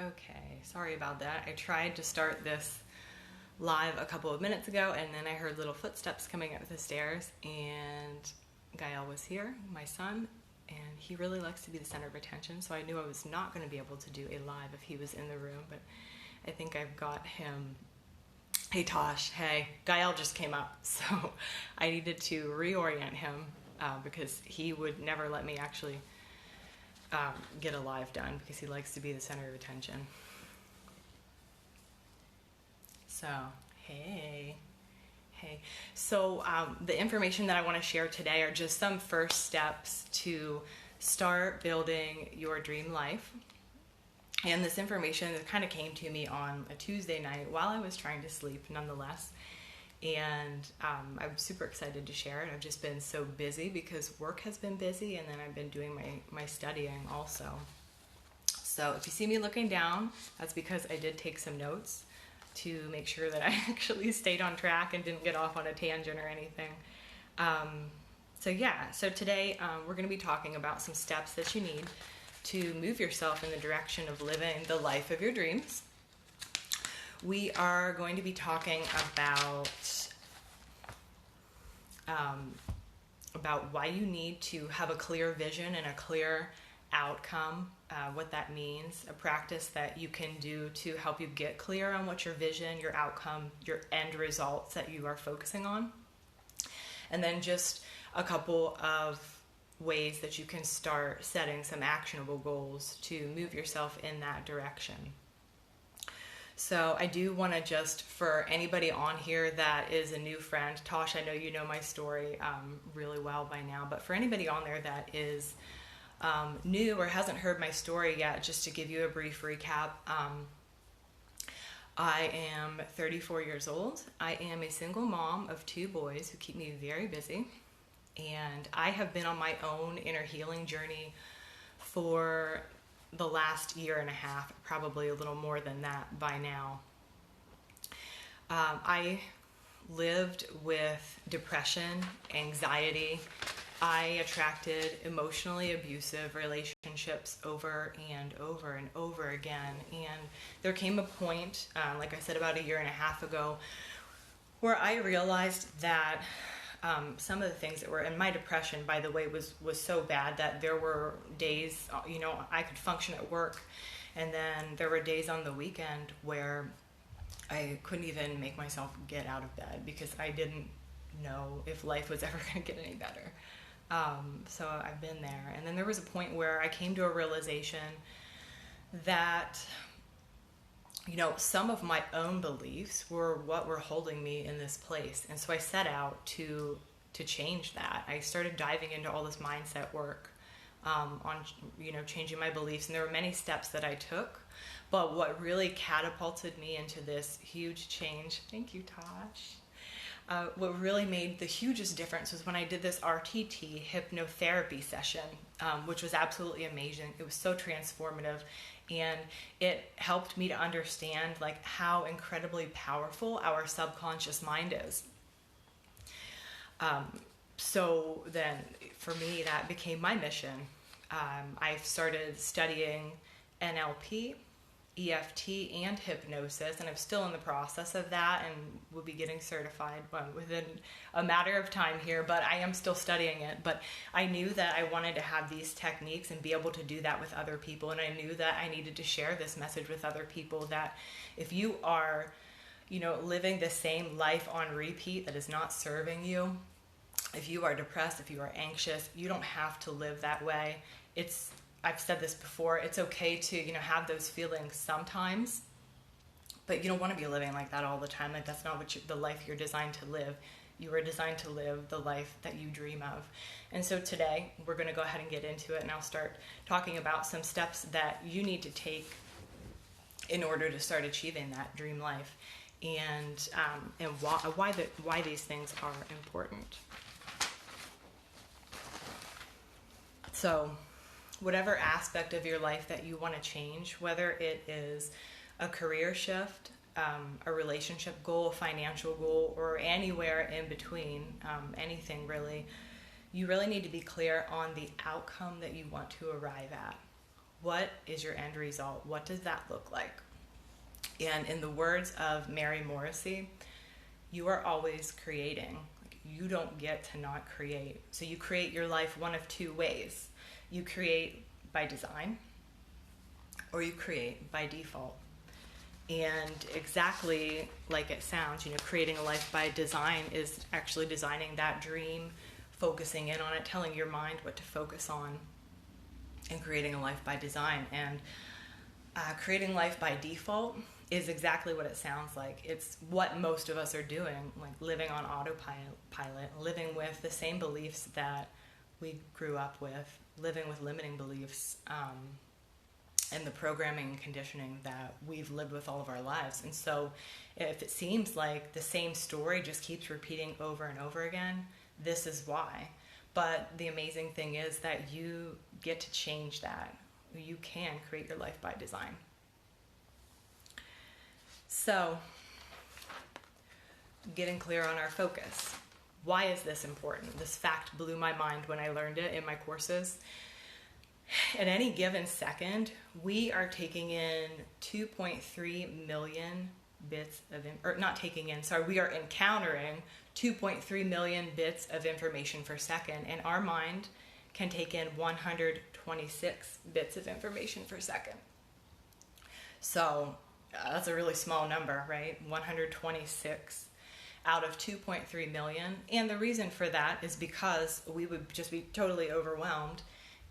Okay, sorry about that. I tried to start this live a couple of minutes ago and then I heard little footsteps coming up the stairs, and Gael was here, my son, and he really likes to be the center of attention, so I knew I was not going to be able to do a live if he was in the room, but I think I've got him. Hey Tosh, hey, Gael just came up, so I needed to reorient him because he would never let me actually get a live done because he likes to be the center of attention. So, hey. So the information that I want to share today are just some first steps to start building your dream life. And this information kind of came to me on a Tuesday night while I was trying to sleep, nonetheless. And I'm super excited to share it. I've just been so busy because work has been busy, and then I've been doing my studying also. So if you see me looking down, that's because I did take some notes to make sure that I actually stayed on track and didn't get off on a tangent or anything. So today we're going to be talking about some steps that you need to move yourself in the direction of living the life of your dreams. We are going to be talking about why you need to have a clear vision and a clear outcome, what that means, a practice that you can do to help you get clear on what your vision, your outcome, your end results that you are focusing on. And then just a couple of ways that you can start setting some actionable goals to move yourself in that direction. So I do want to just, for anybody on here that is a new friend, Tosh, I know you know my story really well by now, but for anybody on there that is new or hasn't heard my story yet, just to give you a brief recap, I am 34 years old. I am a single mom of 2 boys who keep me very busy. And I have been on my own inner healing journey for the last year and a half, probably a little more than that by now. I lived with depression, anxiety. I attracted emotionally abusive relationships over and over and over again. And there came a point, like I said, about a year and a half ago, where I realized that some of the things that were in my depression, by the way, was so bad that there were days, I could function at work, and then there were days on the weekend where I couldn't even make myself get out of bed because I didn't know if life was ever going to get any better. So I've been there. And then there was a point where I came to a realization that some of my own beliefs were what were holding me in this place. And so I set out to change that. I started diving into all this mindset work on changing my beliefs. And there were many steps that I took. But what really catapulted me into this huge change, thank you, Tosh, what really made the hugest difference was when I did this RTT hypnotherapy session, which was absolutely amazing. It was so transformative. And it helped me to understand how incredibly powerful our subconscious mind is. So then for me, that became my mission. I started studying NLP, EFT, and hypnosis, and I'm still in the process of that and will be getting certified within a matter of time here, but I am still studying it. But I knew that I wanted to have these techniques and be able to do that with other people, and I knew that I needed to share this message with other people, that if you are, living the same life on repeat that is not serving you, if you are depressed, if you are anxious, you don't have to live that way. I've said this before, it's okay to, have those feelings sometimes, but you don't want to be living like that all the time. That's not the life you're designed to live. You are designed to live the life that you dream of. And so today, we're going to go ahead and get into it, and I'll start talking about some steps that you need to take in order to start achieving that dream life, and why these things are important. So, whatever aspect of your life that you want to change, whether it is a career shift, a relationship goal, a financial goal, or anywhere in between, anything really, you really need to be clear on the outcome that you want to arrive at. What is your end result? What does that look like? And in the words of Mary Morrissey, you are always creating. Like, you don't get to not create. So you create your life one of two ways. You create by design, or you create by default. And exactly like it sounds, creating a life by design is actually designing that dream, focusing in on it, telling your mind what to focus on, and creating a life by design. And creating life by default is exactly what it sounds like. It's what most of us are doing, like living on autopilot, living with the same beliefs that we grew up with, living with limiting beliefs, and the programming and conditioning that we've lived with all of our lives. And so if it seems like the same story just keeps repeating over and over again, this is why. But the amazing thing is that you get to change that. You can create your life by design. So, getting clear on our focus. Why is this important? This fact blew my mind when I learned it in my courses. At any given second, we are taking in 2.3 million bits of, we are encountering 2.3 million bits of information per second, and our mind can take in 126 bits of information per second. So that's a really small number, right? 126 out of 2.3 million. And the reason for that is because we would just be totally overwhelmed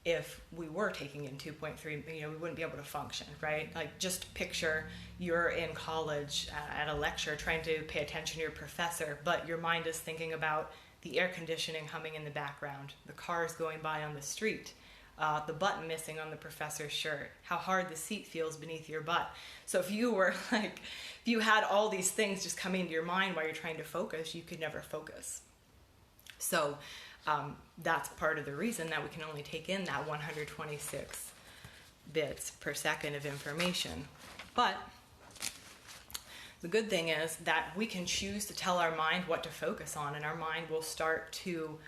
if we were taking in 2.3, we wouldn't be able to function, right? Like, just picture you're in college at a lecture trying to pay attention to your professor, but your mind is thinking about the air conditioning humming in the background, the cars going by on the street, the button missing on the professor's shirt, how hard the seat feels beneath your butt. So if you were if you had all these things just coming to your mind while you're trying to focus, you could never focus. So that's part of the reason that we can only take in that 126 bits per second of information. But the good thing is that we can choose to tell our mind what to focus on, and our mind will start to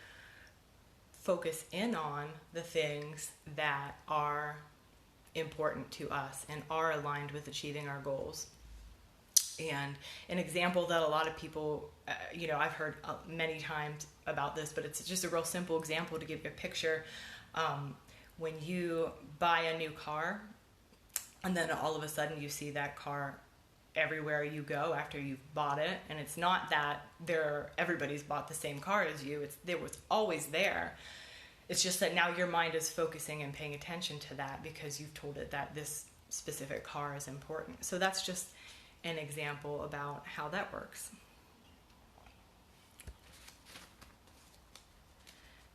focus in on the things that are important to us and are aligned with achieving our goals. And an example that a lot of people, I've heard many times about this, but it's just a real simple example to give you a picture. When you buy a new car, and then all of a sudden you see that car everywhere you go after you've bought it, and it's not that everybody's bought the same car as you, it was always there. It's just that now your mind is focusing and paying attention to that because you've told it that this specific car is important. So that's just an example about how that works.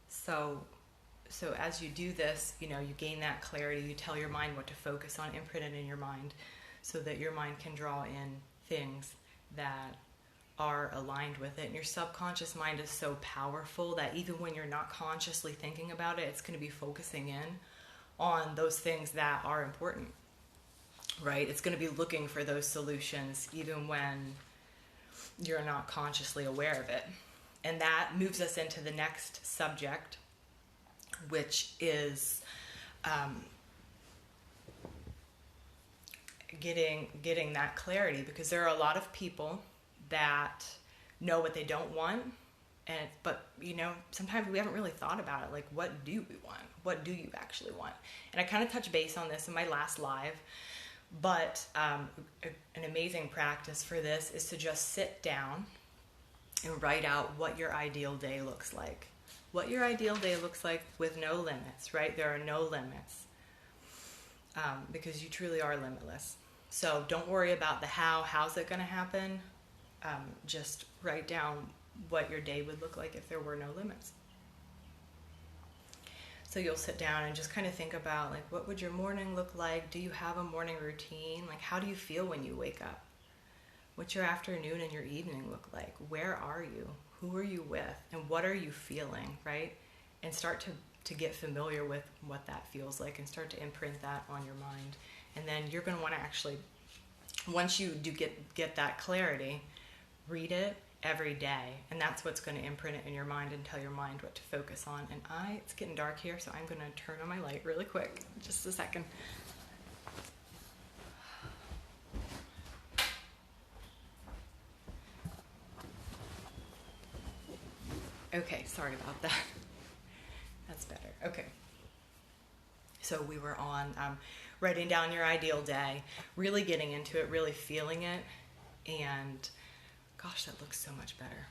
So as you do this, you gain that clarity, you tell your mind what to focus on, imprint it in your mind so that your mind can draw in things that are aligned with it. And your subconscious mind is so powerful that even when you're not consciously thinking about it, it's going to be focusing in on those things that are important, right? It's going to be looking for those solutions even when you're not consciously aware of it. And that moves us into the next subject, which is getting that clarity, because there are a lot of people that know what they don't want, but sometimes we haven't really thought about it. Like, what do we want? What do you actually want? And I kind of touched base on this in my last live, but an amazing practice for this is to just sit down and write out what your ideal day looks like. What your ideal day looks like with no limits, right? There are no limits, because you truly are limitless. So don't worry about the how's it going to happen. Just write down what your day would look like if there were no limits. So you'll sit down and just kind of think about, like, what would your morning look like? Do you have a morning routine? Like, how do you feel when you wake up? What's your afternoon and your evening look like? Where are you? Who are you with? And what are you feeling, right? And start to get familiar with what that feels like and start to imprint that on your mind. And then you're going to want to actually, once you do get that clarity, read it every day, and that's what's going to imprint it in your mind and tell your mind what to focus on. And it's getting dark here, so I'm going to turn on my light really quick. Just a second. Okay, sorry about that. That's better. Okay. So we were on writing down your ideal day, really getting into it, really feeling it, and gosh, that looks so much better.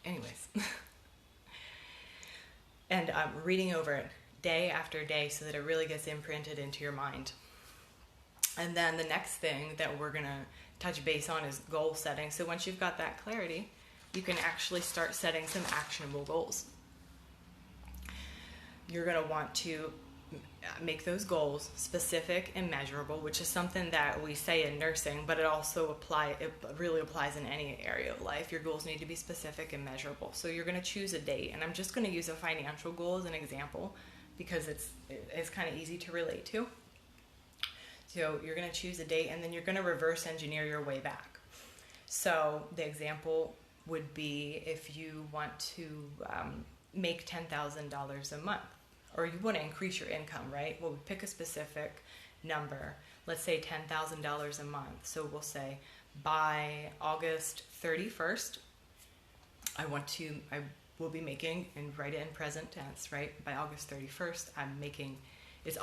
Anyways. And reading over it day after day so that it really gets imprinted into your mind. And then the next thing that we're going to touch base on is goal setting. So once you've got that clarity, you can actually start setting some actionable goals. You're going to want to make those goals specific and measurable, which is something that we say in nursing, but it really applies in any area of life. Your goals need to be specific and measurable. So you're going to choose a date, and I'm just going to use a financial goal as an example because it's kind of easy to relate to. So you're going to choose a date, and then you're going to reverse engineer your way back. So the example would be if you want to make $10,000 a month, or you want to increase your income, right? Well, we pick a specific number. Let's say $10,000 a month. So we'll say by August 31st, I will be making, and write it in present tense, right? By August 31st, it's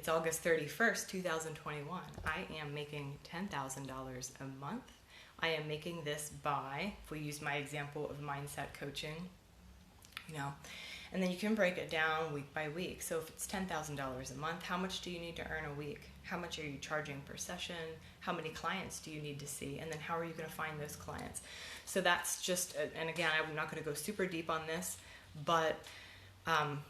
August 31st, 2021. I am making $10,000 a month. I am making this by, if we use my example of mindset coaching, and then you can break it down week by week. So if it's $10,000 a month, how much do you need to earn a week? How much are you charging per session? How many clients do you need to see? And then how are you going to find those clients? So that's just, and again, I'm not going to go super deep on this, but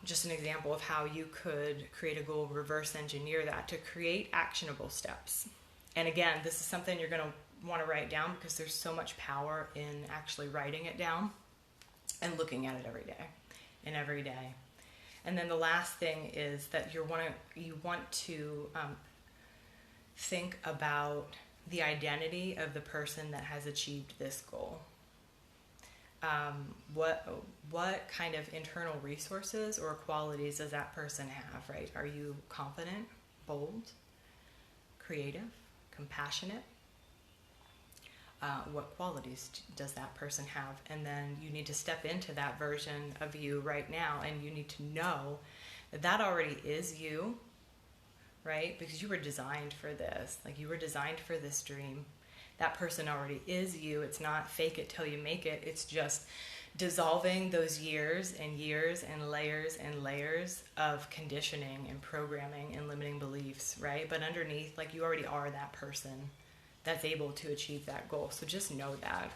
just an example of how you could create a goal, reverse engineer that to create actionable steps. And again, this is something you're going to want to write down because there's so much power in actually writing it down and looking at it every day. And then the last thing is that you want to think about the identity of the person that has achieved this goal. What kind of internal resources or qualities does that person have, right? Are you confident, bold, creative, compassionate? What qualities does that person have? And then you need to step into that version of you right now, and you need to know that already is you, right? Because you were designed for this. Like, you were designed for this dream. That person already is you. It's not fake it till you make it. It's just dissolving those years and layers of conditioning and programming and limiting beliefs, right? But underneath, like, you already are that person that's able to achieve that goal. So just know that.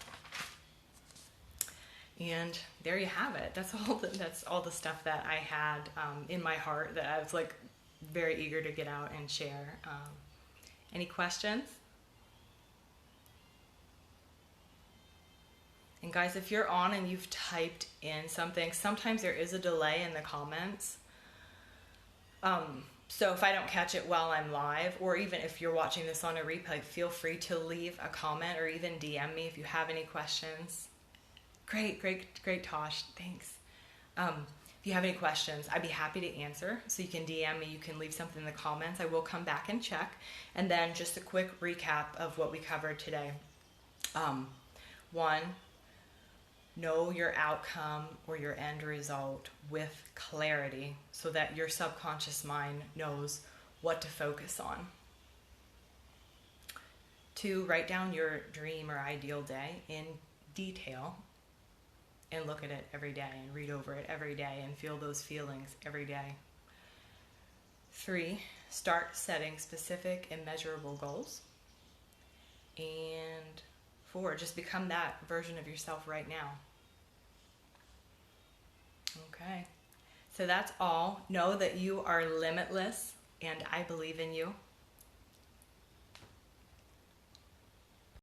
And there you have it. That's all the stuff that I had in my heart that I was like very eager to get out and share. Any questions? And guys, if you're on and you've typed in something, sometimes there is a delay in the comments. So if I don't catch it while I'm live, or even if you're watching this on a replay, feel free to leave a comment or even DM me if you have any questions. Great, Tosh. Thanks. If you have any questions, I'd be happy to answer. So you can DM me, you can leave something in the comments. I will come back and check. And then just a quick recap of what we covered today. 1, know your outcome or your end result with clarity so that your subconscious mind knows what to focus on. 2, write down your dream or ideal day in detail and look at it every day and read over it every day and feel those feelings every day. 3, start setting specific and measurable goals. And 4, just become that version of yourself right now. Okay, so that's all. Know that you are limitless, and I believe in you.